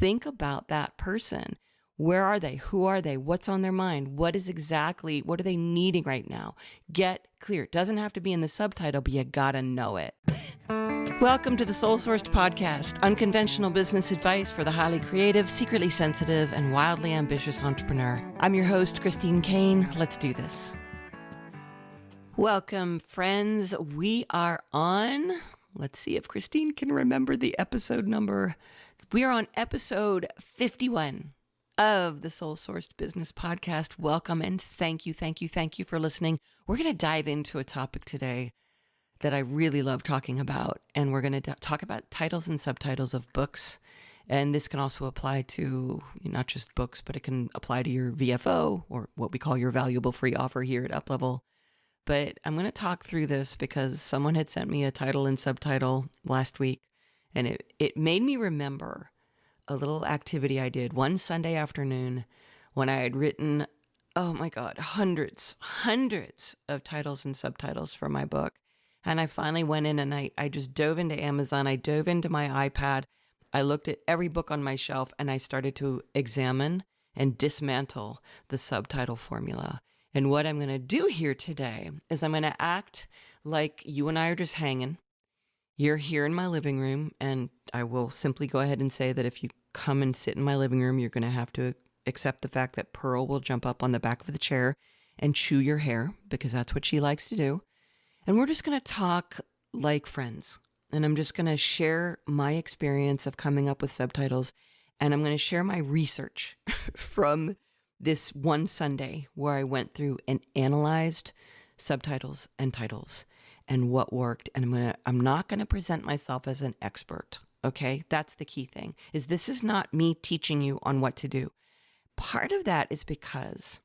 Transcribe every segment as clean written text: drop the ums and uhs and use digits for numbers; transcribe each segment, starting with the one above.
think about that person. Where are they? Who are they? What's on their mind? What are they needing right now? Get clear. It doesn't have to be in the subtitle, but you gotta know it. Welcome to the Soul Sourced Podcast, unconventional business advice for the highly creative, secretly sensitive, and wildly ambitious entrepreneur. I'm your host, Christine Kane. Let's do this. Welcome, friends. We are on, let's see if Christine can remember the episode number. We are on episode 51 of the Soul Sourced Business Podcast. Welcome and thank you for listening. We're going to dive into a topic today that I really love talking about, and we're going to talk about titles and subtitles of books. And this can also apply to not just books, but it can apply to your VFO, or what we call your valuable free offer here at UpLevel. But I'm going to talk through this because someone had sent me a title and subtitle last week, and it made me remember a little activity I did one Sunday afternoon when I had written, oh my God, hundreds of titles and subtitles for my book. And I finally went in and I just dove into Amazon. I dove into my iPad. I looked at every book on my shelf and I started to examine and dismantle the subtitle formula. And what I'm going to do here today is I'm going to act like you and I are just hanging. You're here in my living room, and I will simply go ahead and say that if you come and sit in my living room, you're going to have to accept the fact that Pearl will jump up on the back of the chair and chew your hair, because that's what she likes to do. And we're just going to talk like friends. And I'm just going to share my experience of coming up with subtitles. And I'm going to share my research from this one Sunday where I went through and analyzed subtitles and titles and what worked. And I'm not going to present myself as an expert. Okay. That's the key thing, is this is not me teaching you on what to do. Part of that is because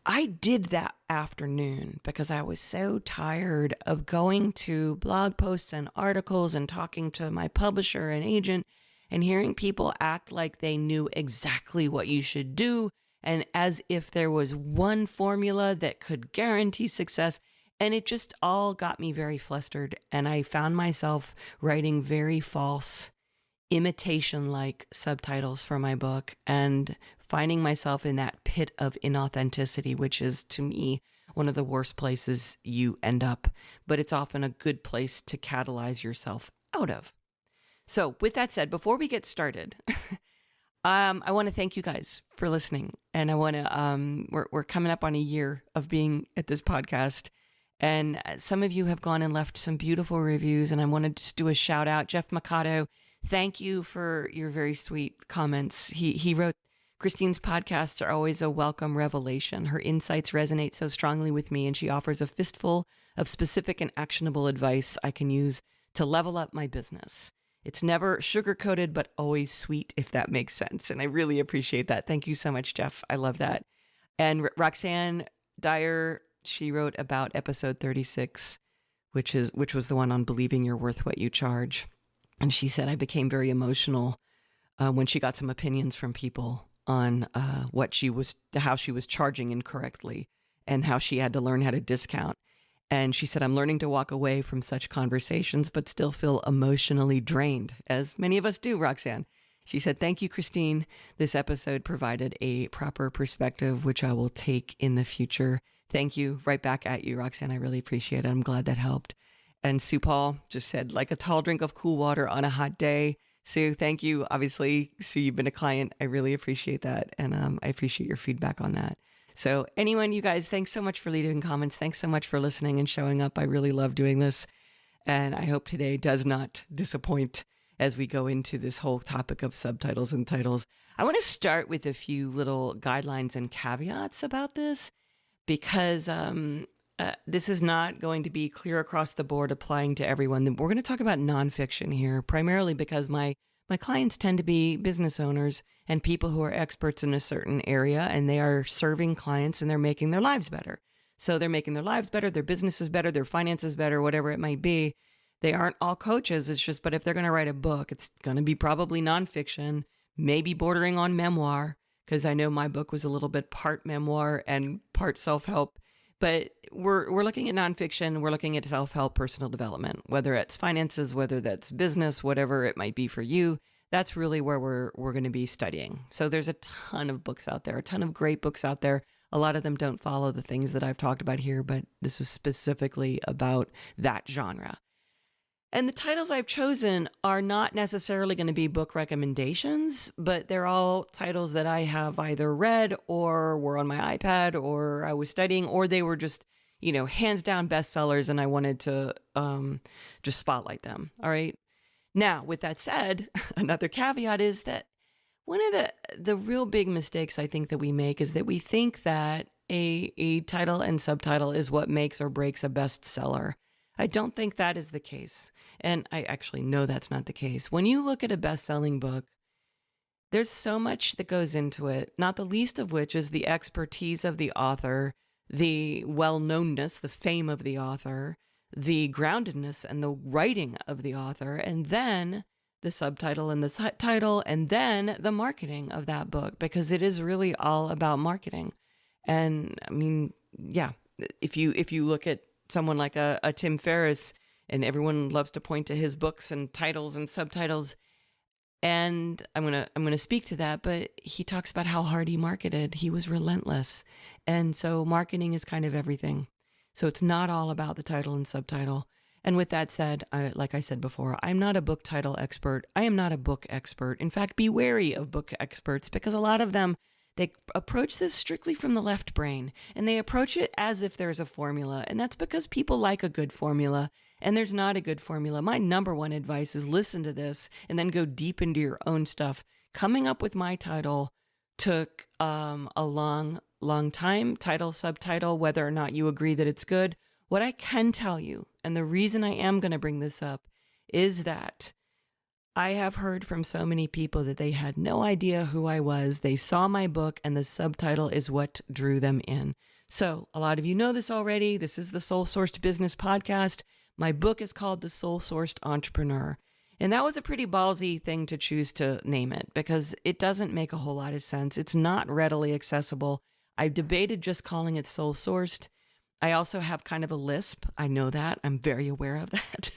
I did that afternoon because I was so tired of going to blog posts and articles and talking to my publisher and agent and hearing people act like they knew exactly what you should do, and as if there was one formula that could guarantee success. And it just all got me very flustered. And I found myself writing very false, imitation-like subtitles for my book and finding myself in that pit of inauthenticity, which is, to me, one of the worst places you end up. But it's often a good place to catalyze yourself out of. So with that said, before we get started, I want to thank you guys for listening. And I want to, we're coming up on a year of being at this podcast. And some of you have gone and left some beautiful reviews, and I want to just do a shout out. Jeff Mikado, thank you for your very sweet comments. He wrote, Christine's podcasts are always a welcome revelation. Her insights resonate so strongly with me, and she offers a fistful of specific and actionable advice I can use to level up my business. It's never sugar-coated, but always sweet, if that makes sense. And I really appreciate that. Thank you so much, Jeff. I love that. And Roxanne Dyer, she wrote about episode 36, which was the one on believing you're worth what you charge. And she said, I became very emotional when she got some opinions from people on how she was charging incorrectly and how she had to learn how to discount. And she said, I'm learning to walk away from such conversations, but still feel emotionally drained, as many of us do, Roxanne. She said, thank you, Christine. This episode provided a proper perspective, which I will take in the future. Thank you. Right back at you, Roxanne. I really appreciate it. I'm glad that helped. And Sue Paul just said, like a tall drink of cool water on a hot day. Sue, thank you. Obviously, Sue, you've been a client. I really appreciate that. And I appreciate your feedback on that. So anyone, you guys, thanks so much for leaving comments. Thanks so much for listening and showing up. I really love doing this. And I hope today does not disappoint as we go into this whole topic of subtitles and titles. I want to start with a few little guidelines and caveats about this, because this is not going to be clear across the board applying to everyone. We're going to talk about nonfiction here, primarily because my clients tend to be business owners and people who are experts in a certain area, and they are serving clients and they're making their lives better. So they're making their lives better, their business is better, their finances better, whatever it might be. They aren't all coaches. It's just, but if they're going to write a book, it's going to be probably nonfiction, maybe bordering on memoir, because I know my book was a little bit part memoir and part self-help. But we're looking at nonfiction. We're looking at self-help, personal development, whether it's finances, whether that's business, whatever it might be for you. That's really where we're going to be studying. So there's a ton of books out there, a ton of great books out there. A lot of them don't follow the things that I've talked about here, but this is specifically about that genre. And the titles I've chosen are not necessarily going to be book recommendations, but they're all titles that I have either read or were on my iPad or I was studying, or they were just, hands down bestsellers and I wanted to just spotlight them. All right. Now, with that said, another caveat is that one of the real big mistakes I think that we make is that we think that a title and subtitle is what makes or breaks a bestseller. I don't think that is the case. And I actually know that's not the case. When you look at a best-selling book, there's so much that goes into it, not the least of which is the expertise of the author, the well-knownness, the fame of the author, the groundedness and the writing of the author, and then the subtitle and the title, and then the marketing of that book, because it is really all about marketing. And I mean, yeah, if you look at someone like a Tim Ferriss, and everyone loves to point to his books and titles and subtitles, and I'm gonna speak to that, but he talks about how hard he marketed. He was relentless, and so marketing is kind of everything. So it's not all about the title and subtitle. And with that said, like I said before, I'm not a book title expert. I am not a book expert. In fact, be wary of book experts, because a lot of them, they approach this strictly from the left brain, and they approach it as if there's a formula. And that's because people like a good formula, and there's not a good formula. My number one advice is listen to this and then go deep into your own stuff. Coming up with my title took a long time, title, subtitle, whether or not you agree that it's good. What I can tell you, and the reason I am going to bring this up, is that I have heard from so many people that they had no idea who I was. They saw my book and the subtitle is what drew them in. So a lot of you know this already. This is the Soul Sourced Business Podcast. My book is called The Soul Sourced Entrepreneur. And that was a pretty ballsy thing to choose to name it, because it doesn't make a whole lot of sense. It's not readily accessible. I've debated just calling it Soul Sourced. I also have kind of a lisp. I know that. I'm very aware of that.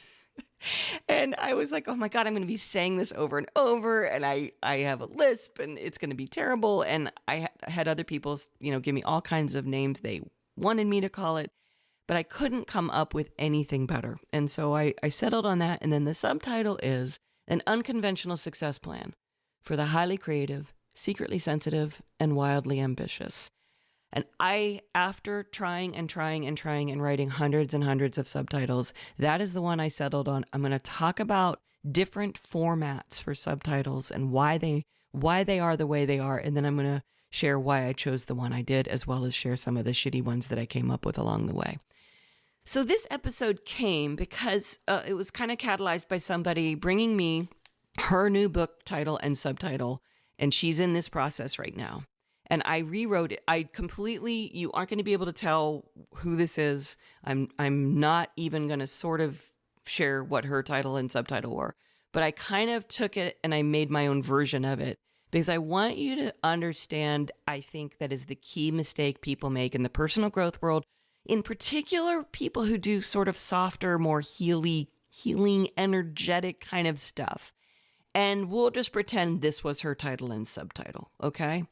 And I was like, oh my God, I'm going to be saying this over and over. And I have a lisp and it's going to be terrible. And I had other people, give me all kinds of names they wanted me to call it, but I couldn't come up with anything better. And so I settled on that. And then the subtitle is An Unconventional Success Plan for the Highly Creative, Secretly Sensitive, and Wildly Ambitious. And after trying and writing hundreds and hundreds of subtitles, that is the one I settled on. I'm going to talk about different formats for subtitles and why they are the way they are. And then I'm going to share why I chose the one I did, as well as share some of the shitty ones that I came up with along the way. So this episode came because it was kind of catalyzed by somebody bringing me her new book title and subtitle, and she's in this process right now. And I rewrote it. You aren't going to be able to tell who this is. I'm not even going to sort of share what her title and subtitle were, but I kind of took it and I made my own version of it, because I want you to understand, I think that is the key mistake people make in the personal growth world, in particular, people who do sort of softer, more healing, energetic kind of stuff. And we'll just pretend this was her title and subtitle, okay?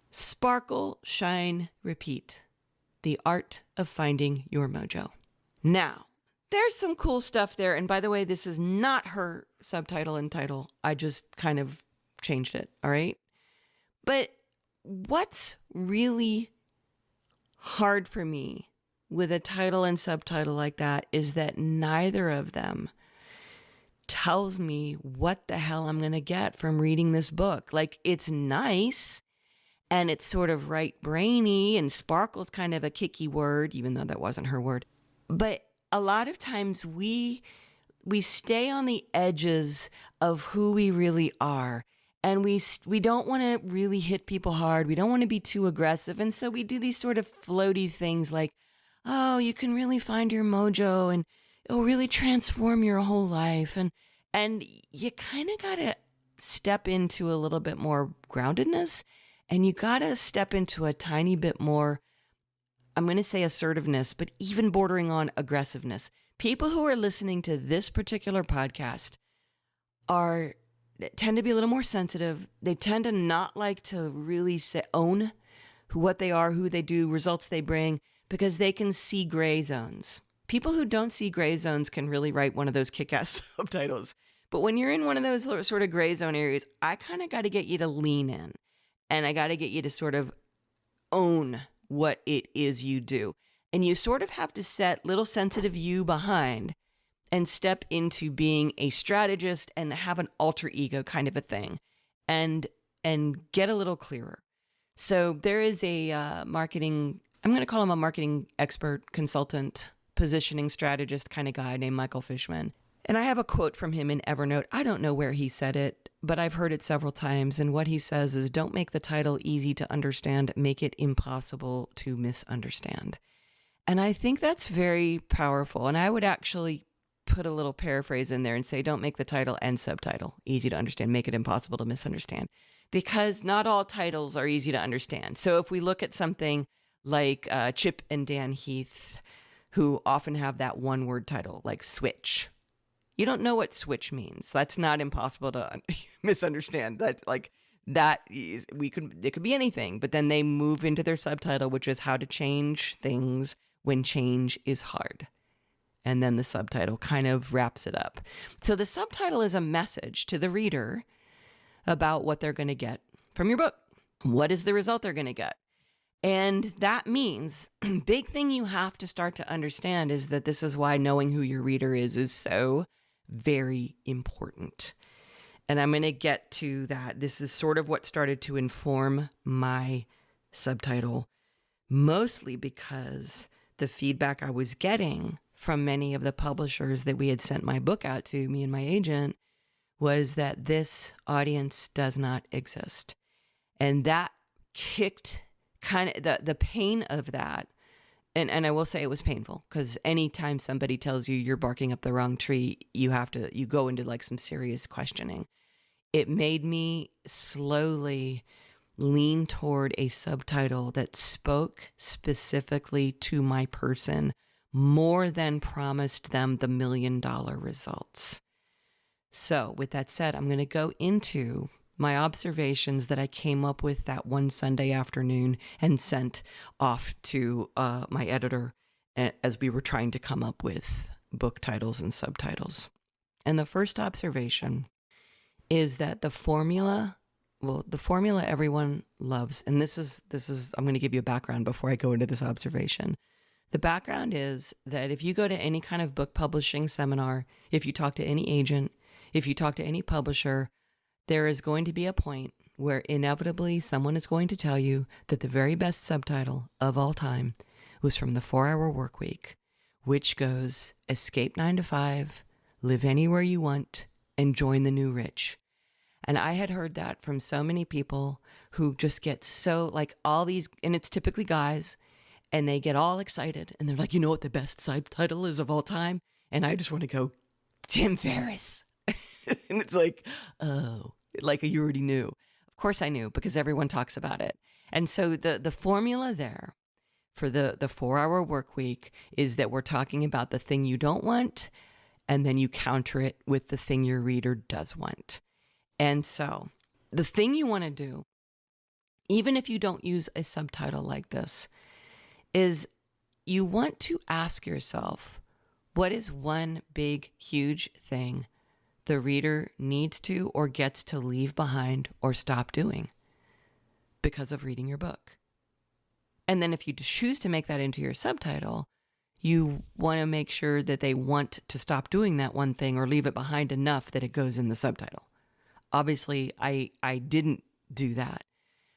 Sparkle, Shine, Repeat. The Art of Finding Your Mojo. Now, there's some cool stuff there. And by the way, this is not her subtitle and title. I just kind of changed it, all right? But what's really hard for me with a title and subtitle like that is that neither of them tells me what the hell I'm going to get from reading this book. Like, it's nice. And it's sort of right-brainy, and sparkle's kind of a kicky word, even though that wasn't her word. But a lot of times we stay on the edges of who we really are. And we don't want to really hit people hard. We don't want to be too aggressive. And so we do these sort of floaty things like, oh, you can really find your mojo and it'll really transform your whole life. And you kind of got to step into a little bit more groundedness. And you got to step into a tiny bit more, I'm going to say assertiveness, but even bordering on aggressiveness. People who are listening to this particular podcast are tend to be a little more sensitive. They tend to not like to really own what they are, who they do, results they bring, because they can see gray zones. People who don't see gray zones can really write one of those kick-ass subtitles. But when you're in one of those sort of gray zone areas, I kind of got to get you to lean in, and I got to get you to sort of own what it is you do. And you sort of have to set little sensitive you behind and step into being a strategist and have an alter ego kind of a thing, and get a little clearer. So there is a marketing, I'm going to call him a marketing expert, consultant, positioning strategist kind of guy named Michael Fishman. And I have a quote from him in Evernote. I don't know where he said it, but I've heard it several times. And what he says is, don't make the title easy to understand, make it impossible to misunderstand. And I think that's very powerful. And I would actually put a little paraphrase in there and say, don't make the title and subtitle easy to understand, make it impossible to misunderstand, because not all titles are easy to understand. So if we look at something like Chip and Dan Heath, who often have that one word title like Switch, you don't know what switch means. That's not impossible to misunderstand. It could be anything, but then they move into their subtitle, which is how to change things when change is hard. And then the subtitle kind of wraps it up. So the subtitle is a message to the reader about what they're going to get from your book. What is the result they're going to get? And that means, big thing you have to start to understand is that this is why knowing who your reader is so very important. And I'm going to get to that. This is sort of what started to inform my subtitle, mostly because the feedback I was getting from many of the publishers that we had sent my book out to, me and my agent, was that this audience does not exist. And that kicked kind of the pain of that. And I will say it was painful, because anytime somebody tells you you're barking up the wrong tree, you go into like some serious questioning. It made me slowly lean toward a subtitle that spoke specifically to my person more than promised them the $1 million results. So with that said, I'm going to go into my observations that I came up with that one Sunday afternoon and sent off to my editor as we were trying to come up with book titles and subtitles. And the first observation is that the formula everyone loves, and this is I'm going to give you a background before I go into this observation. The background is that if you go to any kind of book publishing seminar, if you talk to any agent, if you talk to any publisher, there is going to be a point where inevitably someone is going to tell you that the very best subtitle of all time was from the 4-Hour Workweek, which goes, escape 9 to 5, live anywhere you want, and join the new rich. And I had heard that from so many people who just get so like all these, and it's typically guys, and they get all excited and they're like, you know what the best subtitle is of all time? And I just want to go, Tim Ferriss. And it's like, oh, like you already knew. Of course I knew, because everyone talks about it. And so the formula there for the 4-Hour Workweek is that we're talking about the thing you don't want, and then you counter it with the thing your reader does want. And so the thing you want to do, even if you don't use a subtitle like this, is you want to ask yourself, what is one big, huge thing the reader needs to or gets to leave behind or stop doing because of reading your book? And then if you choose to make that into your subtitle, you want to make sure that they want to stop doing that one thing or leave it behind enough that it goes in the subtitle. Obviously, I didn't do that,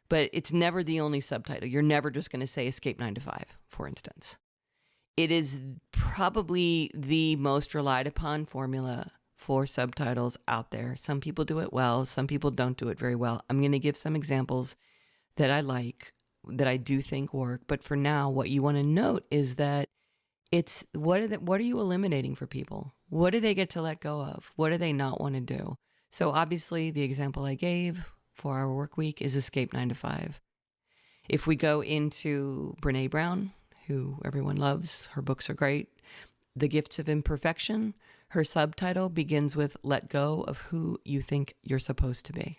but it's never the only subtitle. You're never just going to say escape 9 to 5, for instance. It is probably the most relied upon formula for subtitles out there. Some people do it well. Some people don't do it very well. I'm going to give some examples that I like, that I do think work. But for now, what you want to note is that it's what are you eliminating for people? What do they get to let go of? What do they not want to do? So obviously, the example I gave, 4-Hour Workweek, is escape 9 to 5. If we go into Brene Brown, who everyone loves, her books are great. The Gifts of Imperfection, Her subtitle begins with let go of who you think you're supposed to be.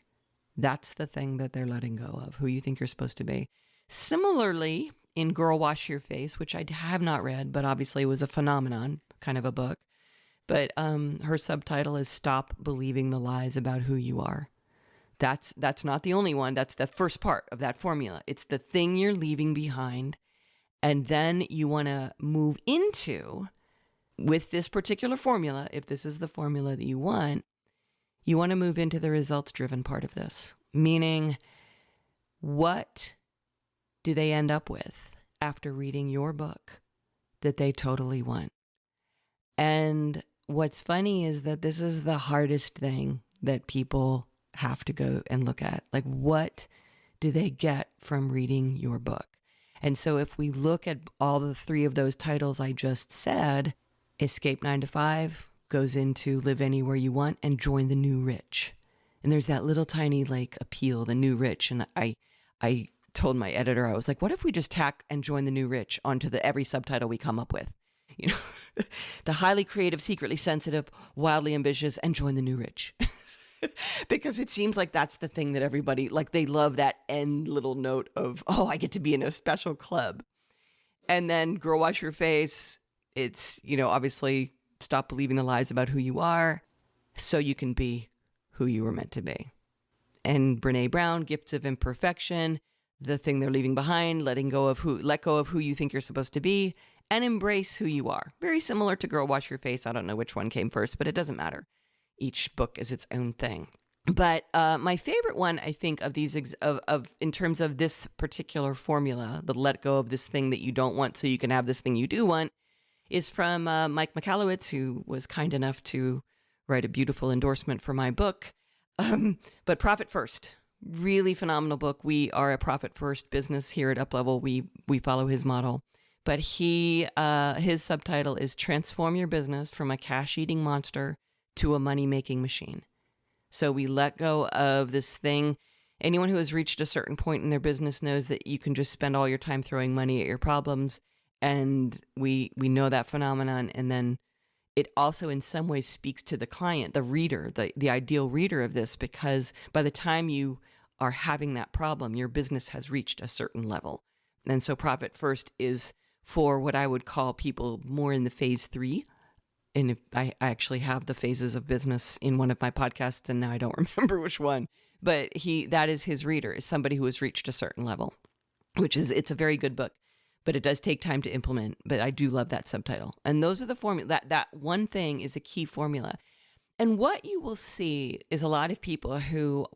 That's the thing that they're letting go of, who you think you're supposed to be. Similarly, in Girl Wash Your Face, which I have not read, but obviously was a phenomenon, kind of a book. But her subtitle is Stop Believing the Lies About Who You Are. That's not the only one. That's the first part of that formula. It's the thing you're leaving behind. And then you want to move into, with this particular formula, if this is the formula that you want to move into the results-driven part of this. Meaning, what do they end up with after reading your book that they totally want? And what's funny is that this is the hardest thing that people have to go and look at. Like, what do they get from reading your book? And so if we look at all the three of those titles I just said, Escape 9 to 5 goes into Live Anywhere You Want and Join the New Rich. And there's that little tiny like appeal, the new rich. And I told my editor, I was like, what if we just tack and join the new rich onto every subtitle we come up with? You know, the highly creative, secretly sensitive, wildly ambitious, and join the new rich. Because it seems like that's the thing that everybody, like they love that end little note of, oh, I get to be in a special club. And then Girl Wash Your Face, it's, you know, obviously stop believing the lies about who you are so you can be who you were meant to be. And Brene Brown, Gifts of Imperfection, the thing they're leaving behind, let go of who you think you're supposed to be, and embrace who you are. Very similar to Girl Wash Your Face. I don't know which one came first, but it doesn't matter. Each book is its own thing. But my favorite one, I think, of these in terms of this particular formula, the let go of this thing that you don't want so you can have this thing you do want, is from Mike Michalowicz, who was kind enough to write a beautiful endorsement for my book. But Profit First, really phenomenal book. We are a profit first business here at Uplevel. We follow his model. But his subtitle is Transform Your Business from a Cash-Eating Monster to a Money-Making Machine. So we let go of this thing. Anyone who has reached a certain point in their business knows that you can just spend all your time throwing money at your problems. And we know that phenomenon. And then it also in some ways speaks to the client, the reader, the ideal reader of this, because by the time you are having that problem, your business has reached a certain level. And so Profit First is for what I would call people more in the phase 3. And if I actually have the phases of business in one of my podcasts, and now I don't remember which one, but that is his reader, is somebody who has reached a certain level, it's a very good book, but it does take time to implement. But I do love that subtitle. And those are the formula. That one thing is a key formula. And what you will see is a lot of people who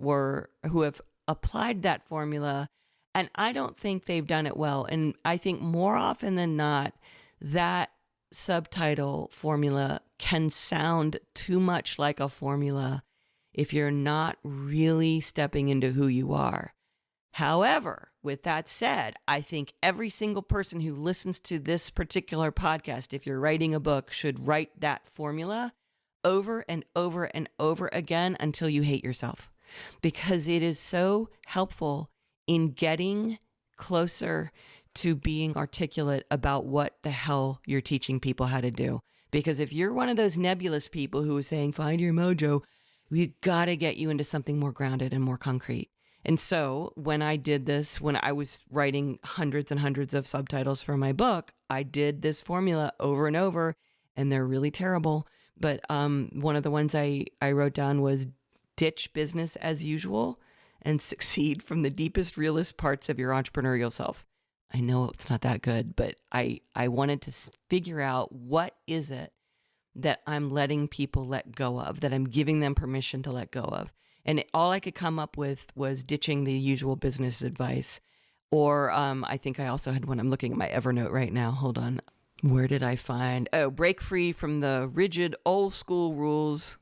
have applied that formula, and I don't think they've done it well. And I think more often than not, that subtitle formula can sound too much like a formula if you're not really stepping into who you are. However, with that said, I think every single person who listens to this particular podcast, if you're writing a book, should write that formula over and over and over again until you hate yourself, because it is so helpful in getting closer to being articulate about what the hell you're teaching people how to do. Because if you're one of those nebulous people who is saying, find your mojo, we got to get you into something more grounded and more concrete. And so when I did this, when I was writing hundreds and hundreds of subtitles for my book, I did this formula over and over, and they're really terrible. But one of the ones I wrote down was ditch business as usual and succeed from the deepest, realest parts of your entrepreneurial self. I know it's not that good, but I wanted to figure out what is it that I'm letting people let go of, that I'm giving them permission to let go of. And all I could come up with was ditching the usual business advice. Or I think I also had one. I'm looking at my Evernote right now. Hold on. Where did I find? Oh, break free from the rigid old school rules,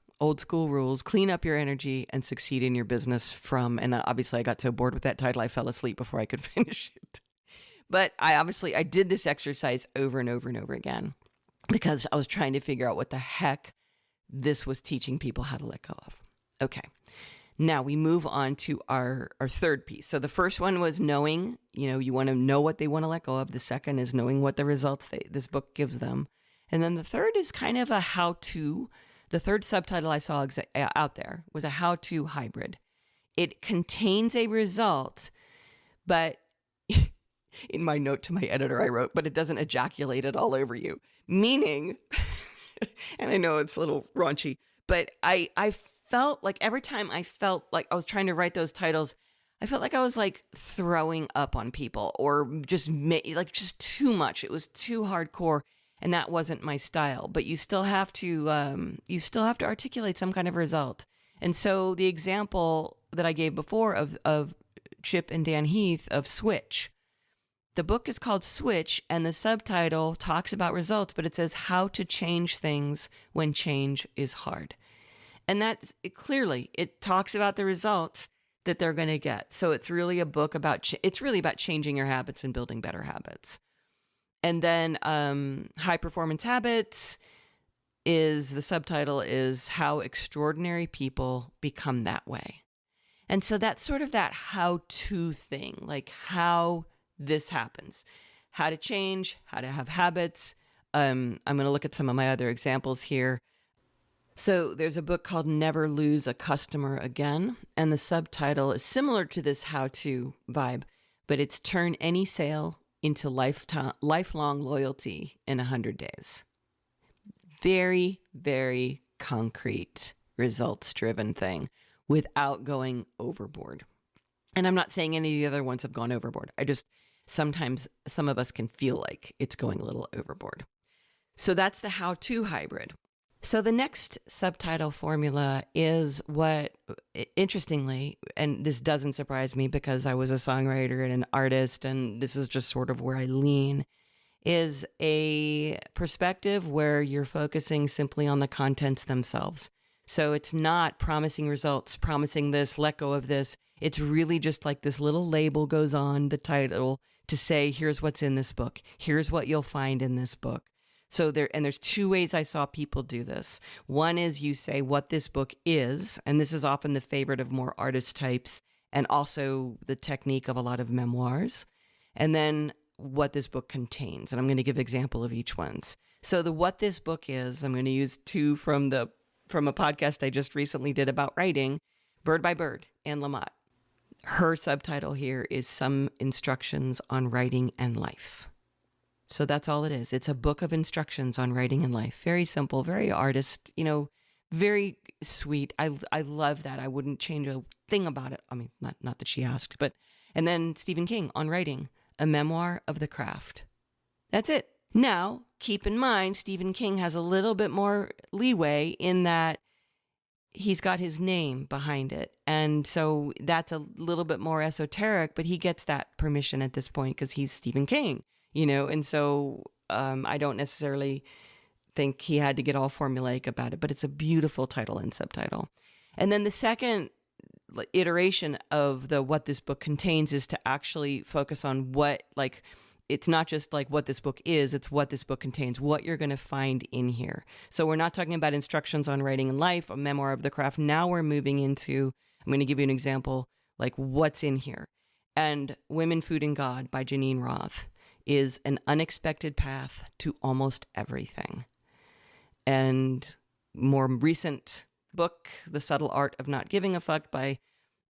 clean up your energy and succeed in your business from, and obviously I got so bored with that title, I fell asleep before I could finish it. But I did this exercise over and over and over again because I was trying to figure out what the heck this was teaching people how to let go of. Okay. Now we move on to our third piece. So the first one was knowing, you want to know what they want to let go of. The second is knowing what the results this book gives them. And then the third is kind of a how-to. The third subtitle I saw out there was a how-to hybrid. It contains a result, but in my note to my editor, I wrote, but it doesn't ejaculate it all over you. Meaning, and I know it's a little raunchy, but I felt like every time I felt like I was trying to write those titles, I felt like I was like throwing up on people or just just too much. It was too hardcore, and that wasn't my style. But you still have to articulate some kind of result. And so the example that I gave before of Chip and Dan Heath of Switch. The book is called Switch, and the subtitle talks about results, but it says how to change things when change is hard. And that's clearly, it talks about the results that they're going to get. So it's really a book about, it's really about changing your habits and building better habits. And then High Performance Habits the subtitle is How Extraordinary People Become That Way. And so that's sort of that how-to thing, like how this happens, how to change, how to have habits. I'm going to look at some of my other examples here. So there's a book called Never Lose a Customer Again, and the subtitle is similar to this how-to vibe, but it's Turn Any Sale into Lifelong Loyalty in 100 Days. Very, very concrete, results-driven thing without going overboard. And I'm not saying any of the other ones have gone overboard. Sometimes some of us can feel like it's going a little overboard. So that's the how-to hybrid. So the next subtitle formula is what, interestingly, and this doesn't surprise me because I was a songwriter and an artist, and this is just sort of where I lean, is a perspective where you're focusing simply on the contents themselves. So it's not promising results, promising this, let go of this. It's really just like this little label goes on the title to say, here's what's in this book. Here's what you'll find in this book. So there's two ways I saw people do this. One is you say what this book is, and this is often the favorite of more artist types and also the technique of a lot of memoirs. And then what this book contains. And I'm going to give an example of each one. So the what this book is, I'm going to use two from a podcast I just recently did about writing, Bird by Bird, Anne Lamott. Her subtitle here is Some Instructions on Writing and Life. So that's all it is. It's a book of instructions on writing and life. Very simple, very artist, very sweet. I love that. I wouldn't change a thing about it. I mean, not that she asked, but, and then Stephen King on writing, a memoir of the craft. That's it. Now, keep in mind, Stephen King has a little bit more leeway in that he's got his name behind it. And so that's a little bit more esoteric, but he gets that permission at this point because he's Stephen King. And so I don't necessarily think he had to get all formulaic about it, but it's a beautiful title and subtitle. And then the second iteration of what this book contains is to actually focus on it's not just like what this book is, it's what this book contains, what you're going to find in here. So we're not talking about instructions on writing and life, a memoir of the craft. Now we're moving into, I'm going to give you an example, like what's in here. And Women, Food, and God by Janine Roth is an unexpected path to almost everything. And more recent book, The Subtle Art of Not Giving a Fuck by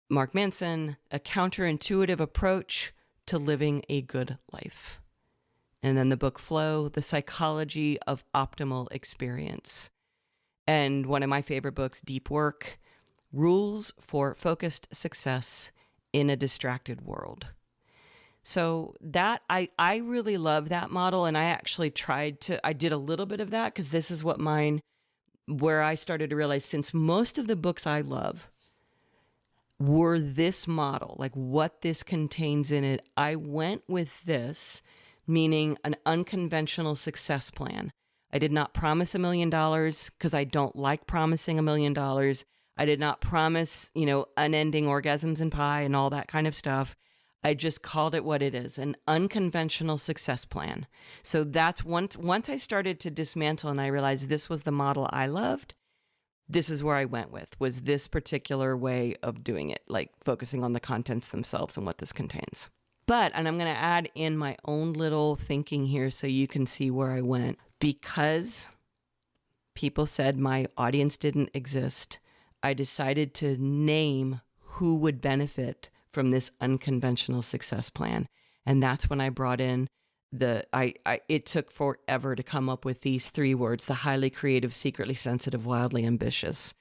Mark Manson, a counterintuitive approach to living a good life. And then the book Flow, The Psychology of Optimal Experience. And one of my favorite books, Deep Work, Rules for Focused Success in a Distracted World. So that, I really love that model. And I actually I did a little bit of that because this is where I started to realize since most of the books I love were this model, like what this contains in it, I went with this, meaning an unconventional success plan. I did not promise $1 million because I don't like promising $1 million. I did not promise, unending orgasms and pie and all that kind of stuff. I just called it what it is, an unconventional success plan. So that's once I started to dismantle and I realized this was the model I loved, this is where I went with, was this particular way of doing it, like focusing on the contents themselves and what this contains. And I'm going to add in my own little thinking here so you can see where I went. Because people said my audience didn't exist, I decided to name who would benefit from this unconventional success plan. And that's when I brought in it took forever to come up with these 3 words: the highly creative, secretly sensitive, wildly ambitious.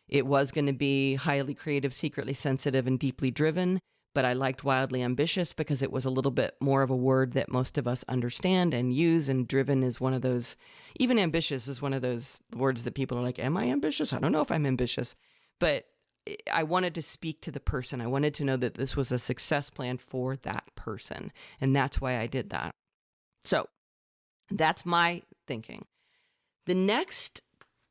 It was going to be highly creative, secretly sensitive, and deeply driven, but I liked wildly ambitious because it was a little bit more of a word that most of us understand and use, and driven is one of those, even ambitious is one of those words that people are like, am I ambitious? I don't know if I'm ambitious. But I wanted to speak to the person. I wanted to know that this was a success plan for that person. And that's why I did that. So that's my thinking. The next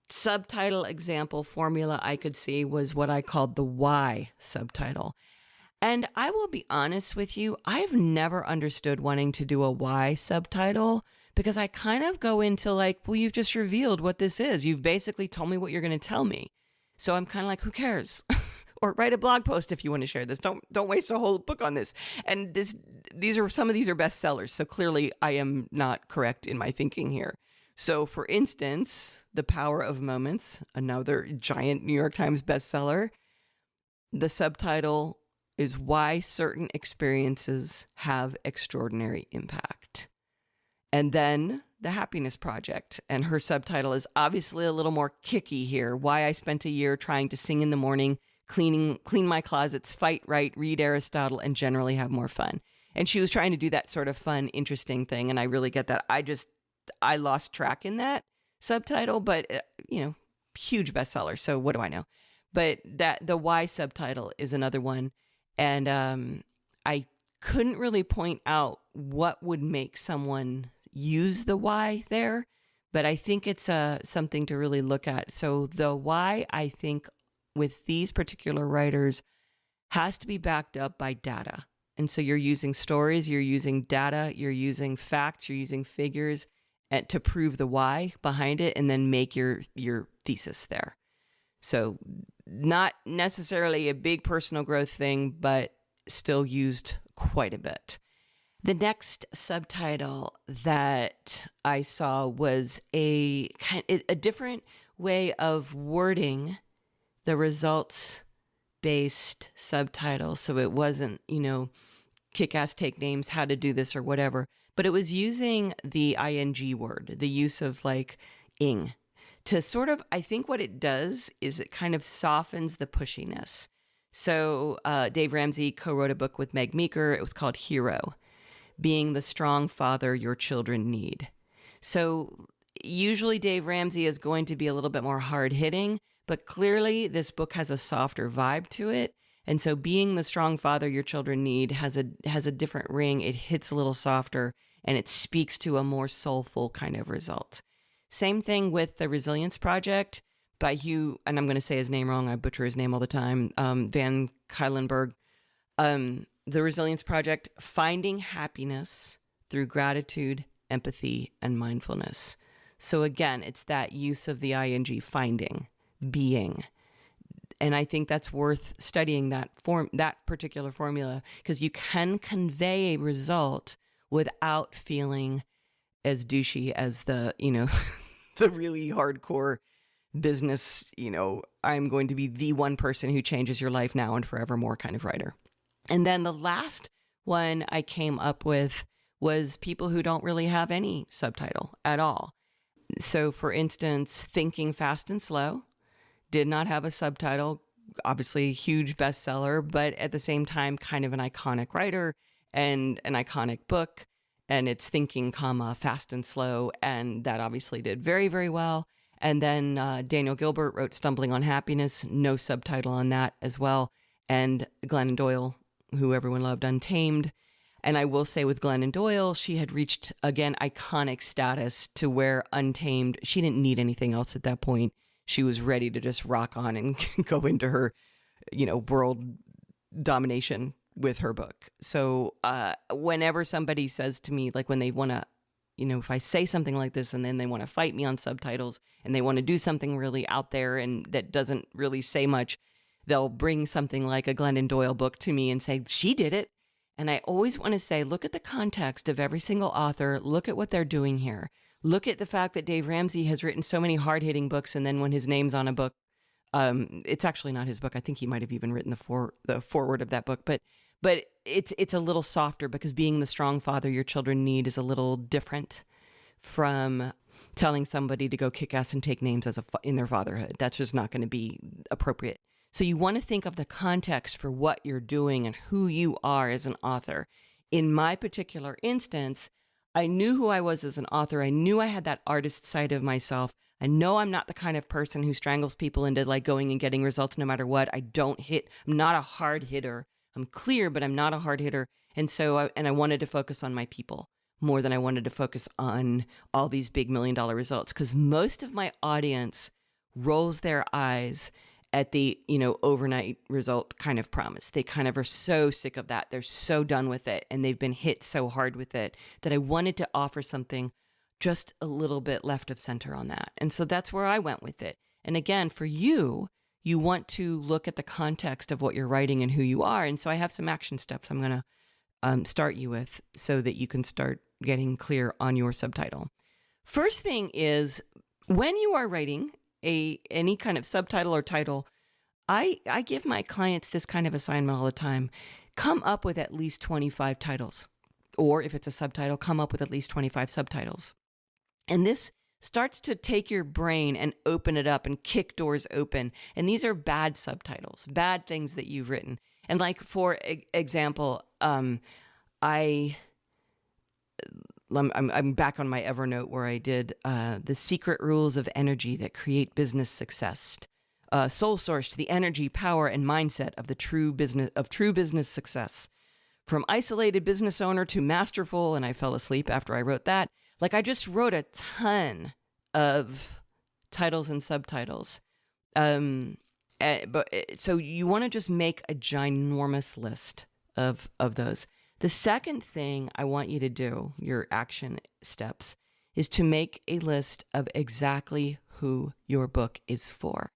subtitle example formula I could see was what I called the why subtitle. And I will be honest with you, I've never understood wanting to do a why subtitle, because I kind of go into like, well, you've just revealed what this is. You've basically told me what you're going to tell me. So I'm kind of like, who cares? Or write a blog post if you want to share this. Don't waste a whole book on this. And some of these are bestsellers. So clearly I am not correct in my thinking here. So for instance, The Power of Moments, another giant New York Times bestseller. The subtitle is Why Certain Experiences Have Extraordinary Impact. And then The Happiness Project, and her subtitle is obviously a little more kicky here. Why I Spent a Year Trying to Sing in the Morning, clean my closets, fight right, read Aristotle, and generally have more fun. And she was trying to do that sort of fun, interesting thing. And I really get that. I lost track in that subtitle, but huge bestseller. So what do I know? But the why subtitle is another one. And I couldn't really point out what would make someone use the why there, but I think it's something to really look at. So the why, I think, with these particular writers has to be backed up by data. And so you're using stories, you're using data, you're using facts, you're using figures to prove the why behind it, and then make your thesis there. So not necessarily a big personal growth thing, but still used quite a bit. The next subtitle that I saw was a different way of wording the results-based subtitle. So it wasn't, kick-ass take names, how to do this or whatever, but it was using the ing word, the use of like ing, to sort of, I think what it does is it kind of softens the pushiness. So Dave Ramsey co-wrote a book with Meg Meeker. It was called Hero, Being the Strong Father Your Children Need. So usually Dave Ramsey is going to be a little bit more hard-hitting, but clearly this book has a softer vibe to it. And so Being the Strong Father Your Children Need has a different ring. It hits a little softer, and it speaks to a more soulful kind of result. Same thing with The Resilience Project by Hugh, and I'm going to say his name wrong. I butcher his name all the time. Van Kylenberg. The Resilience Project, Finding Happiness Through Gratitude, Empathy, and Mindfulness. So again, it's that use of the ing, finding, being. And I think that's worth studying that particular formula, because you can convey a result without feeling as douchey as the really hardcore business, I'm going to be the one person who changes your life now and forevermore kind of writer. And then the last one I came up with was people who don't really have any subtitle at all. So for instance, Thinking Fast and Slow did not have a subtitle, obviously huge bestseller, but at the same time, kind of an iconic writer and an iconic book. And it's Thinking, Fast and Slow. And that obviously did very, very well. And then Daniel Gilbert wrote Stumbling on Happiness, no subtitle on that as well. And Glennon Doyle, who everyone loved, Untamed. And I will say with Glennon Doyle, she had reached, again, iconic status to where Untamed, she didn't need anything else at that point. She was ready to just rock on and go into her, world domination with her book. So whenever somebody says to me, like when they want to, if I say something like this and then they want to fight me on subtitles and they want to do something really out there and that doesn't really say much, they'll bring something like a Glennon Doyle book to me and say, she did it. And I always want to say, look at the context of every single author. Look at what they're doing here. Look at the fact that Dave Ramsey has written so many hard-hitting books, and then when his name's on a book, it's actually not his book. I think he might have even written the foreword of that book, but it's a little softer because being the strong father your children need is a little different from telling somebody to go kick ass and take names in their fatherhood. That's just not going to be appropriate. So you want to think of the context for what you're doing and who you are as an author. In my particular instance, I knew who I was as an author. I knew I had that artist side of myself. I know I'm not the kind of person who strangles people into like going and getting results no matter what. I'm not a hard hitter. I'm clear, but I'm not a hard hitter. And so I wanted to focus on my people more than I wanted to focus on all these big $1 million results, because most of my audience rolls their eyes at the, overnight result kind of promise. They kind of are so sick of that. They're so done with it, and they've been hit so hard with it that I wanted to offer something just a little bit left of center on that. And so that's where I went with it. And again, for you, you want to look at the context of what you're writing and who you are. And so I have some action steps I'm going to start you with so that you can start getting clear on your subtitle. First thing is, when you are writing any kind of subtitle or title, I give my clients this kind of assignment all the time. Come up with at least 25 titles. Or if it's a subtitle, come up with at least 25 subtitles. And this starts to take your brain and open it up and kick doors open. And these are bad subtitles, bad things that you've written. And like, for example, I'm back on my Evernote where I did the secret rules of energy that create business success. Soul sourced, the energy, power, and mindset of true business success. From isolated business owner to masterful, and I fell asleep after I wrote that. Like, I just wrote a ton of titles and subtitles. So you want to just make a ginormous list of those. The second thing I want you to do, your action steps, is to make a list of exactly who your book is for.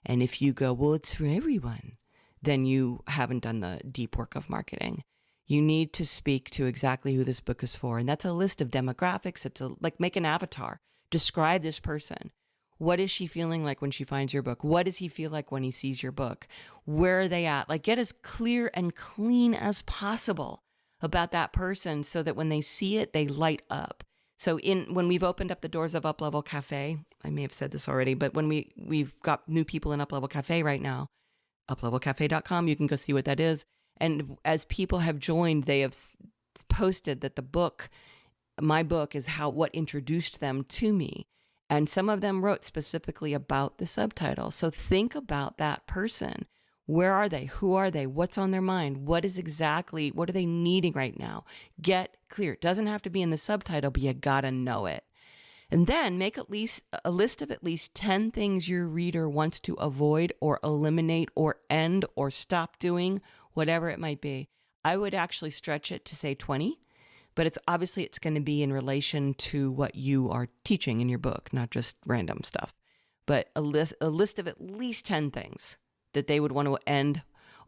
And if you go, well, it's for everyone, then you haven't done the deep work of marketing. You need to speak to exactly who this book is for. And that's a list of demographics. It's like, make an avatar. Describe this person. What is she feeling like when she finds your book? What does he feel like when he sees your book? Where are they at? Like, get as clear and clean as possible about that person so that when they see it, they light up. So when we've opened up the doors of Uplevel Cafe, I may have said this already, but when we've got new people in Uplevel Cafe right now, uplevelcafe.com, you can go see what that is. And as people have joined, they have posted that my book is what introduced them to me. And some of them wrote specifically about the subtitle. So think about that person. Where are they? Who are they? What's on their mind? What are they needing right now? Get clear. It doesn't have to be in the subtitle, but you gotta know it. And then make at least a list of at least 10 things your reader wants to avoid or eliminate or end or stop doing, whatever it might be. I would actually stretch it to say 20, but it's going to be in relation to what you are teaching in your book, not just random stuff. But a list of at least 10 things that they would want to end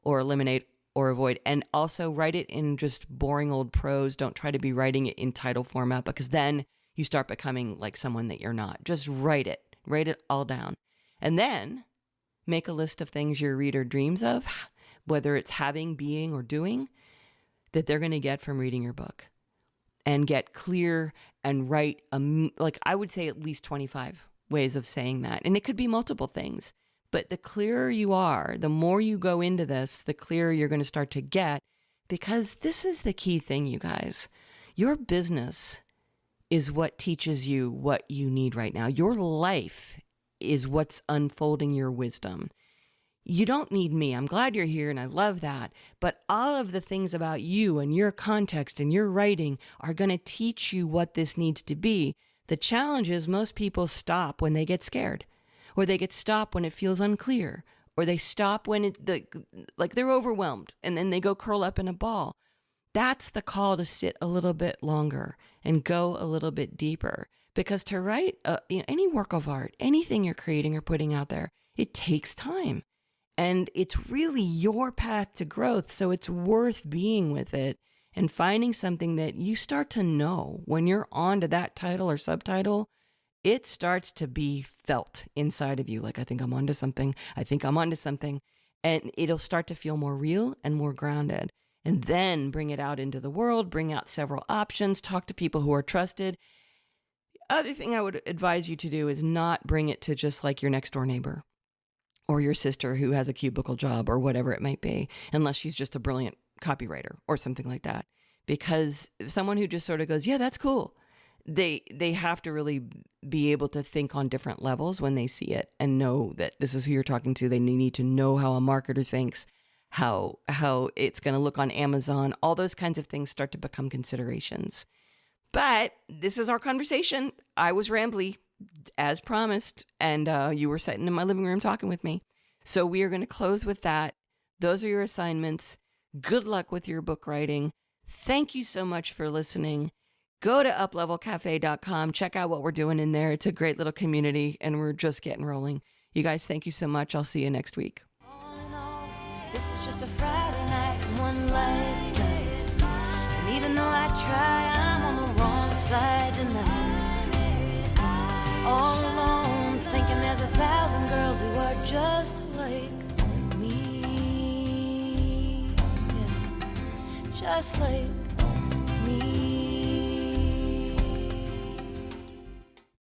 or eliminate or avoid. And also write it in just boring old prose. Don't try to be writing it in title format, because then you start becoming like someone that you're not. Just write it all down. And then make a list of things your reader dreams of, whether it's having, being, or doing, that they're going to get from reading your book. And get clear and write, I would say at least 25 ways of saying that. And it could be multiple things. But the clearer you are, the more you go into this, the clearer you're going to start to get, because this is the key thing, you guys. Your business is what teaches you what you need right now. Your life is what's unfolding your wisdom. You don't need me. I'm glad you're here and I love that. But all of the things about you and your context and your writing are going to teach you what this needs to be. The challenge is most people stop when they get scared, or they get stopped when it feels unclear, or they stop when they're overwhelmed and then they go curl up in a ball. That's the call to sit a little bit longer and go a little bit deeper, because to write any work of art, anything you're creating or putting out there, it takes time. And it's really your path to growth. So it's worth being with it and finding something that you start to know when you're on to that title or subtitle. It starts to be felt inside of you. Like, I think I'm onto something. I think I'm onto something. And it'll start to feel more real and more grounded. And then bring it out into the world, bring out several options, talk to people who are trusted. The other thing I would advise you to do is not bring it to just like your next door neighbor or your sister who has a cubicle job or whatever it might be, unless she's just a brilliant copywriter or something like that. Because someone who just sort of goes, yeah, that's cool. They have to really be able to think on different levels when they see it and know that this is who you're talking to. They need to know how a marketer thinks, how it's going to look on Amazon. All those kinds of things start to become considerations. But this is our conversation. I was rambly, as promised, and you were sitting in my living room talking with me. So we are going to close with that. Those are your assignments. Good luck with your book writing. Thank you so much for listening. Go to uplevelcafe.com. Check out what we're doing in there. It's a great little community, and we're just getting rolling. You guys, thank you so much. I'll see you next week. All in all, this is just a Friday night in one lifetime. And even though I try, I'm on the wrong side tonight. All alone, thinking there's 1,000 girls who are just like me. Yeah, just like me.